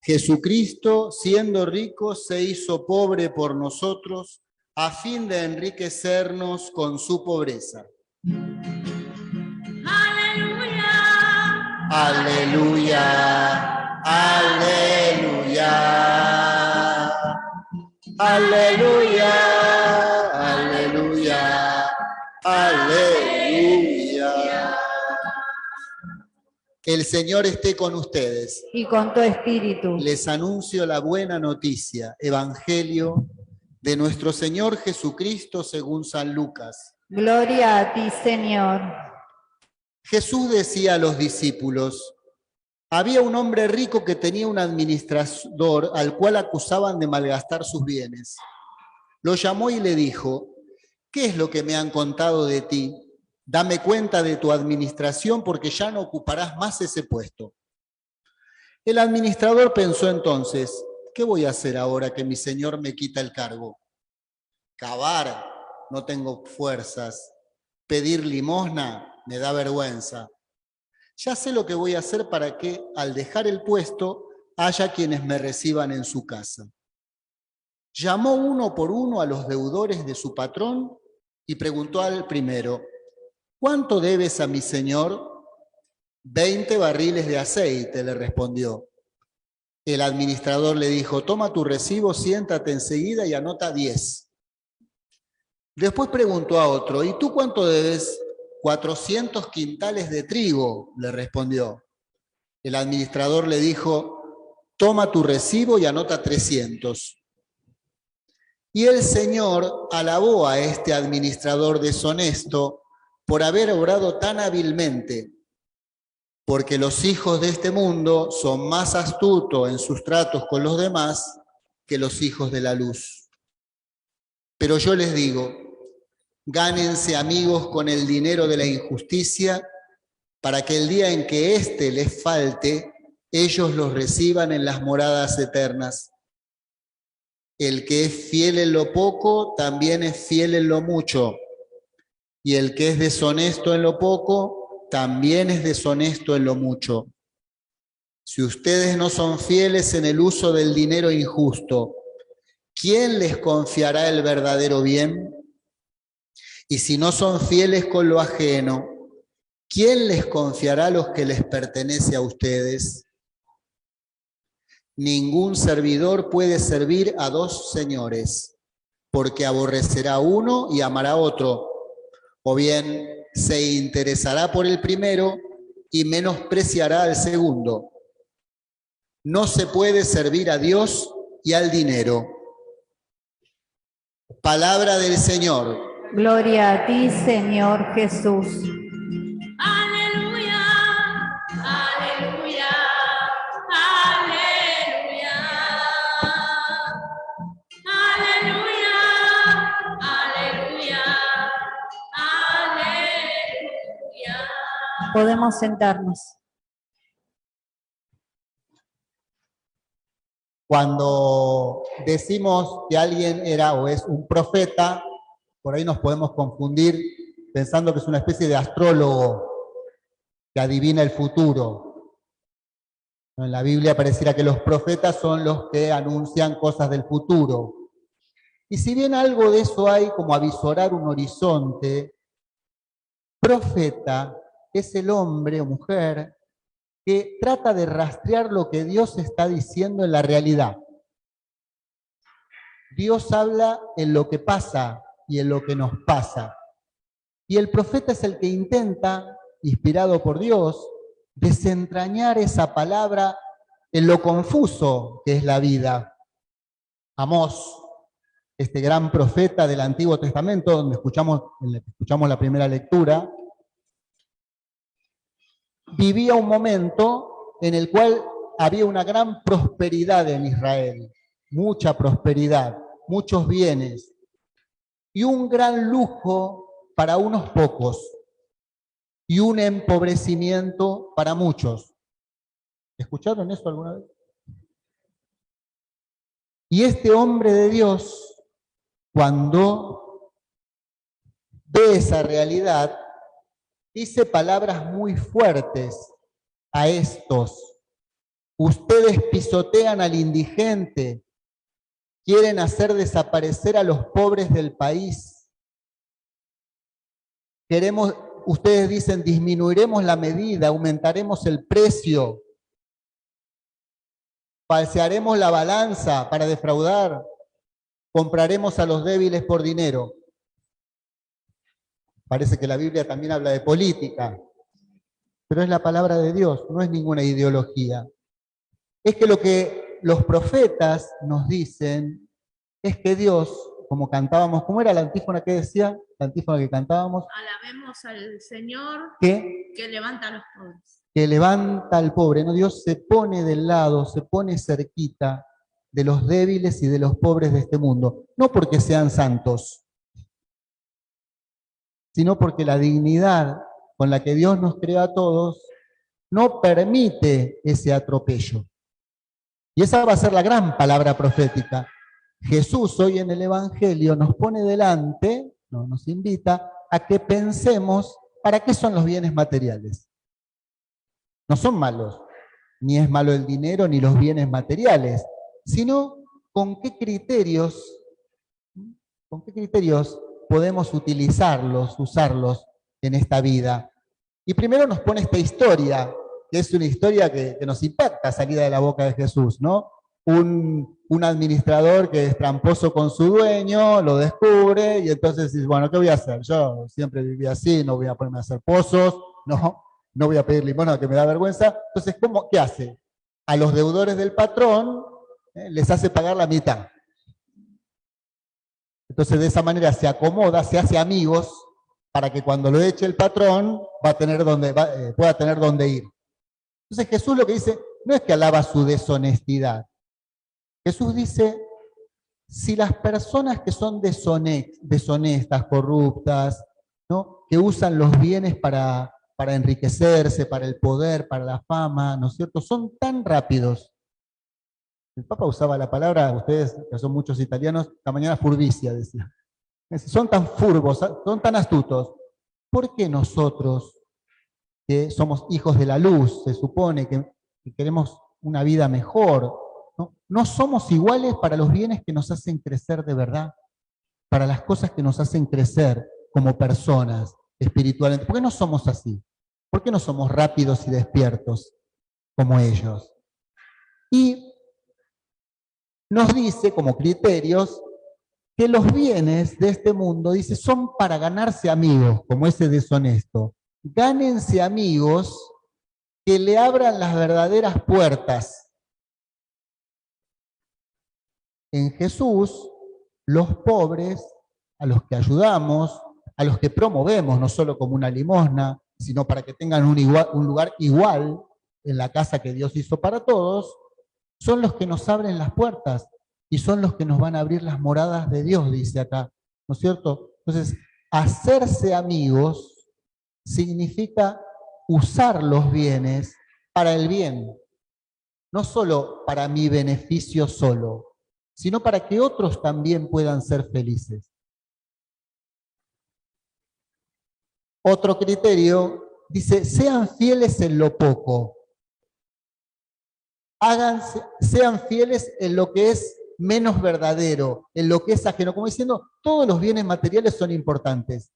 Jesucristo, siendo rico, se hizo pobre por nosotros, a fin de enriquecernos con su pobreza. Aleluya. Aleluya, aleluya, aleluya, aleluya, aleluya. El Señor esté con ustedes. Y con tu espíritu. Les anuncio la buena noticia, Evangelio de nuestro Señor Jesucristo según San Lucas. Gloria a ti, Señor. Jesús decía a los discípulos: había un hombre rico que tenía un administrador al cual acusaban de malgastar sus bienes. Lo llamó y le dijo: ¿qué es lo que me han contado de ti? Dame cuenta de tu administración, porque ya no ocuparás más ese puesto. El administrador pensó entonces: ¿qué voy a hacer ahora que mi señor me quita el cargo? Cavar, no tengo fuerzas. Pedir limosna, me da vergüenza. Ya sé lo que voy a hacer para que, al dejar el puesto, haya quienes me reciban en su casa. Llamó uno por uno a los deudores de su patrón y preguntó al primero: ¿cuánto debes a mi señor? 20 barriles de aceite, le respondió. El administrador le dijo: toma tu recibo, siéntate enseguida y anota 10. Después preguntó a otro: ¿y tú cuánto debes? 400 quintales de trigo, le respondió. El administrador le dijo: toma tu recibo y anota 300. Y el Señor alabó a este administrador deshonesto por haber obrado tan hábilmente, porque los hijos de este mundo son más astutos en sus tratos con los demás que los hijos de la luz. Pero yo les digo: gánense amigos con el dinero de la injusticia, para que el día en que éste les falte, ellos los reciban en las moradas eternas. El que es fiel en lo poco, también es fiel en lo mucho. Y el que es deshonesto en lo poco, también es deshonesto en lo mucho. Si ustedes no son fieles en el uso del dinero injusto, ¿quién les confiará el verdadero bien? Y si no son fieles con lo ajeno, ¿quién les confiará los que les pertenece a ustedes? Ningún servidor puede servir a dos señores, porque aborrecerá a uno y amará a otro, o bien se interesará por el primero y menospreciará al segundo. No se puede servir a Dios y al dinero. Palabra del Señor. Gloria a ti, Señor Jesús. Aleluya. Aleluya. Aleluya. Aleluya. Aleluya. Aleluya. Podemos sentarnos. Cuando decimos que alguien era o es un profeta, por ahí nos podemos confundir pensando que es una especie de astrólogo que adivina el futuro. En la Biblia pareciera que los profetas son los que anuncian cosas del futuro. Y si bien algo de eso hay, como avisorar un horizonte, profeta es el hombre o mujer que trata de rastrear lo que Dios está diciendo en la realidad. Dios habla en lo que pasa y en lo que nos pasa. Y el profeta es el que intenta, inspirado por Dios, desentrañar esa palabra en lo confuso que es la vida. Amós, este gran profeta del Antiguo Testamento, donde escuchamos la primera lectura, vivía un momento en el cual había una gran prosperidad en Israel, mucha prosperidad, muchos bienes, y un gran lujo para unos pocos, y un empobrecimiento para muchos. ¿Escucharon eso alguna vez? Y este hombre de Dios, cuando ve esa realidad, dice palabras muy fuertes a estos Ustedes pisotean al indigente, quieren hacer desaparecer a los pobres del país. Ustedes dicen, disminuiremos la medida, aumentaremos el precio, falsearemos la balanza para defraudar, compraremos a los débiles por dinero. Parece que la Biblia también habla de política, pero es la palabra de Dios, no es ninguna ideología. Es que lo que los profetas nos dicen es que Dios, como cantábamos, ¿cómo era la antífona que decía? La antífona que cantábamos. Alabemos al Señor Que levanta a los pobres. Que levanta al pobre, ¿no? Dios se pone del lado, se pone cerquita de los débiles y de los pobres de este mundo. No porque sean santos, sino porque la dignidad con la que Dios nos creó a todos no permite ese atropello. Y esa va a ser la gran palabra profética. Jesús hoy en el Evangelio nos pone delante, nos invita a que pensemos para qué son los bienes materiales. No son malos, ni es malo el dinero ni los bienes materiales, sino con qué criterios podemos usarlos en esta vida. Y primero nos pone esta historia, que es una historia que nos impacta salida de la boca de Jesús, ¿no? Un administrador que es tramposo con su dueño, lo descubre y entonces dice, bueno, ¿qué voy a hacer? Yo siempre viví así, no voy a ponerme a hacer pozos, no voy a pedir limosna que me da vergüenza. Entonces, ¿qué hace? A los deudores del patrón les hace pagar la mitad. Entonces, de esa manera se acomoda, se hace amigos, para que cuando lo eche el patrón pueda tener dónde ir. Entonces Jesús lo que dice no es que alaba su deshonestidad. Jesús dice, si las personas que son deshonestas, corruptas, ¿no? Que usan los bienes para enriquecerse, para el poder, para la fama, ¿no es cierto? Son tan rápidos. El Papa usaba la palabra, ustedes que son muchos italianos, la mañana furbicia, decía. Son tan furgos, son tan astutos. ¿Por qué nosotros, que somos hijos de la luz, se supone que queremos una vida mejor, no somos iguales para los bienes que nos hacen crecer de verdad? Para las cosas que nos hacen crecer como personas espiritualmente. ¿Por qué no somos así? ¿Por qué no somos rápidos y despiertos como ellos? Y nos dice como criterios que los bienes de este mundo, dice, son para ganarse amigos, como ese deshonesto. Gánense amigos que le abran las verdaderas puertas. En Jesús, los pobres, a los que ayudamos, a los que promovemos, no solo como una limosna, sino para que tengan un lugar igual en la casa que Dios hizo para todos, son los que nos abren las puertas. Y son los que nos van a abrir las moradas de Dios, dice acá, ¿no es cierto? Entonces, hacerse amigos significa usar los bienes para el bien, no solo para mi beneficio solo, sino para que otros también puedan ser felices. Otro criterio dice, sean fieles en lo poco, sean fieles en lo que es menos verdadero, en lo que es ajeno, como diciendo, todos los bienes materiales son importantes,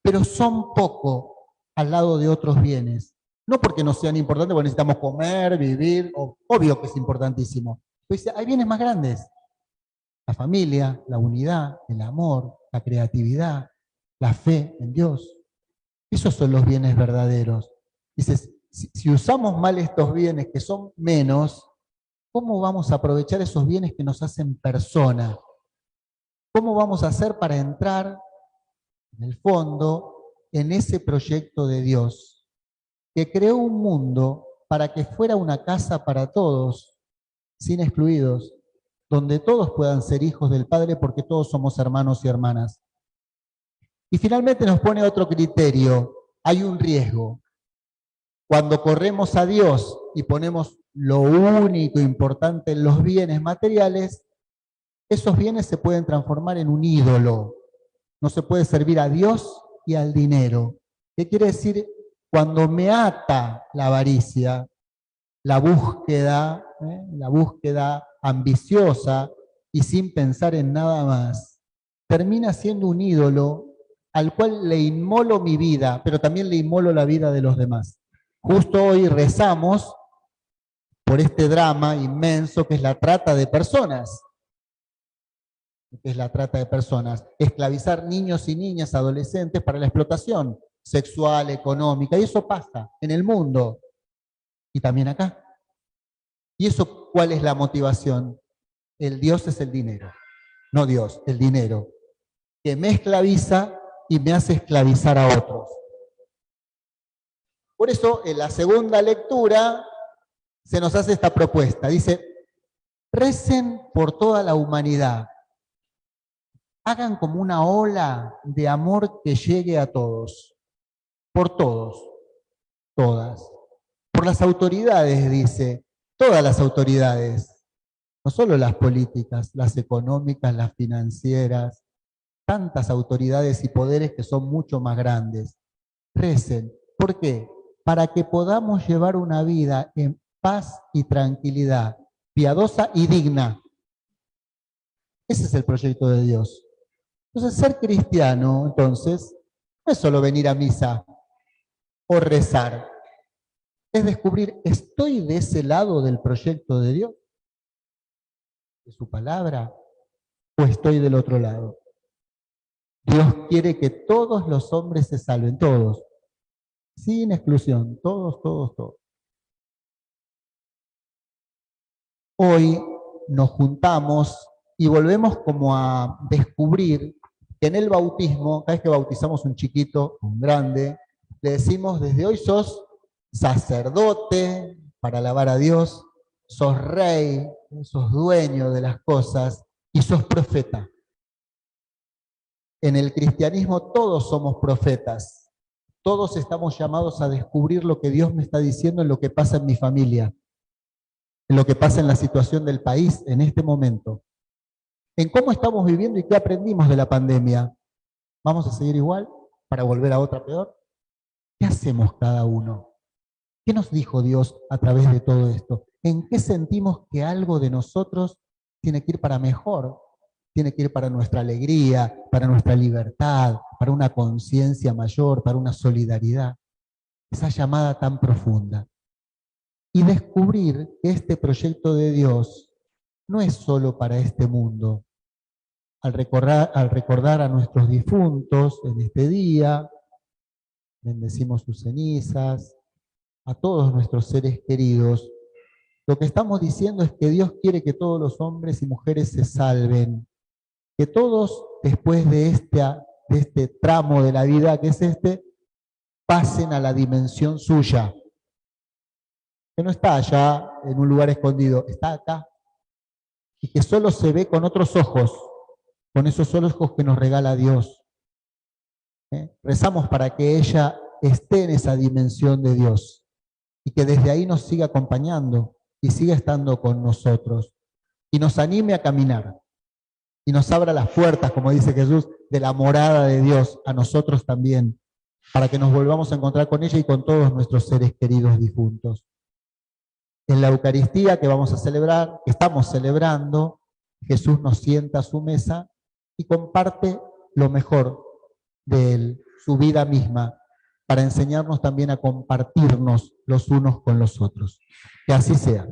pero son poco al lado de otros bienes. No porque no sean importantes, porque necesitamos comer, vivir, obvio que es importantísimo. Pero dice, hay bienes más grandes. La familia, la unidad, el amor, la creatividad, la fe en Dios. Esos son los bienes verdaderos. Dices, si usamos mal estos bienes que son menos, ¿cómo vamos a aprovechar esos bienes que nos hacen persona? ¿Cómo vamos a hacer para entrar, en el fondo, en ese proyecto de Dios, que creó un mundo para que fuera una casa para todos, sin excluidos, donde todos puedan ser hijos del Padre porque todos somos hermanos y hermanas? Y finalmente nos pone otro criterio, hay un riesgo. Cuando corremos a Dios y ponemos lo único importante en los bienes materiales, esos bienes se pueden transformar en un ídolo. No se puede servir a Dios y al dinero. ¿Qué quiere decir? Cuando me ata la avaricia, la búsqueda la búsqueda ambiciosa y sin pensar en nada más, termina siendo un ídolo al cual le inmolo mi vida, pero también le inmolo la vida de los demás. Justo hoy rezamos por este drama inmenso que es la trata de personas. Que es la trata de personas. Esclavizar niños y niñas, adolescentes para la explotación sexual, económica, y eso pasa en el mundo y también acá. ¿Y eso cuál es la motivación? El Dios es el dinero, no Dios, el dinero, que me esclaviza y me hace esclavizar a otros. Por eso, en la segunda lectura, se nos hace esta propuesta. Dice, recen por toda la humanidad. Hagan como una ola de amor que llegue a todos. Por todos, todas. Por las autoridades, dice, todas las autoridades. No solo las políticas, las económicas, las financieras, tantas autoridades y poderes que son mucho más grandes. Recen. ¿Por qué? Para que podamos llevar una vida en paz y tranquilidad, piadosa y digna. Ese es el proyecto de Dios. Entonces, ser cristiano, entonces, no es solo venir a misa o rezar. Es descubrir, ¿estoy de ese lado del proyecto de Dios? ¿De su palabra? ¿O estoy del otro lado? Dios quiere que todos los hombres se salven, todos. Sin exclusión, todos, todos, todos. Hoy nos juntamos y volvemos como a descubrir que en el bautismo, cada vez que bautizamos un chiquito, un grande, le decimos, desde hoy sos sacerdote para alabar a Dios, sos rey, sos dueño de las cosas y sos profeta. En el cristianismo todos somos profetas, todos estamos llamados a descubrir lo que Dios me está diciendo en lo que pasa en mi familia, en lo que pasa en la situación del país en este momento, en cómo estamos viviendo y qué aprendimos de la pandemia. ¿Vamos a seguir igual para volver a otra peor? ¿Qué hacemos cada uno? ¿Qué nos dijo Dios a través de todo esto? ¿En qué sentimos que algo de nosotros tiene que ir para mejor? Tiene que ir para nuestra alegría, para nuestra libertad, para una conciencia mayor, para una solidaridad. Esa llamada tan profunda. Y descubrir que este proyecto de Dios no es solo para este mundo. Al recordar a nuestros difuntos en este día, bendecimos sus cenizas, a todos nuestros seres queridos, lo que estamos diciendo es que Dios quiere que todos los hombres y mujeres se salven, que todos, después de este tramo de la vida que es pasen a la dimensión suya, que no está allá en un lugar escondido, está acá, y que solo se ve con otros ojos, con esos ojos que nos regala Dios. Rezamos para que ella esté en esa dimensión de Dios, y que desde ahí nos siga acompañando, y siga estando con nosotros, y nos anime a caminar, y nos abra las puertas, como dice Jesús, de la morada de Dios, a nosotros también, para que nos volvamos a encontrar con ella y con todos nuestros seres queridos difuntos. En la Eucaristía que vamos a celebrar, que estamos celebrando, Jesús nos sienta a su mesa y comparte lo mejor de Él, su vida misma, para enseñarnos también a compartirnos los unos con los otros. Que así sea.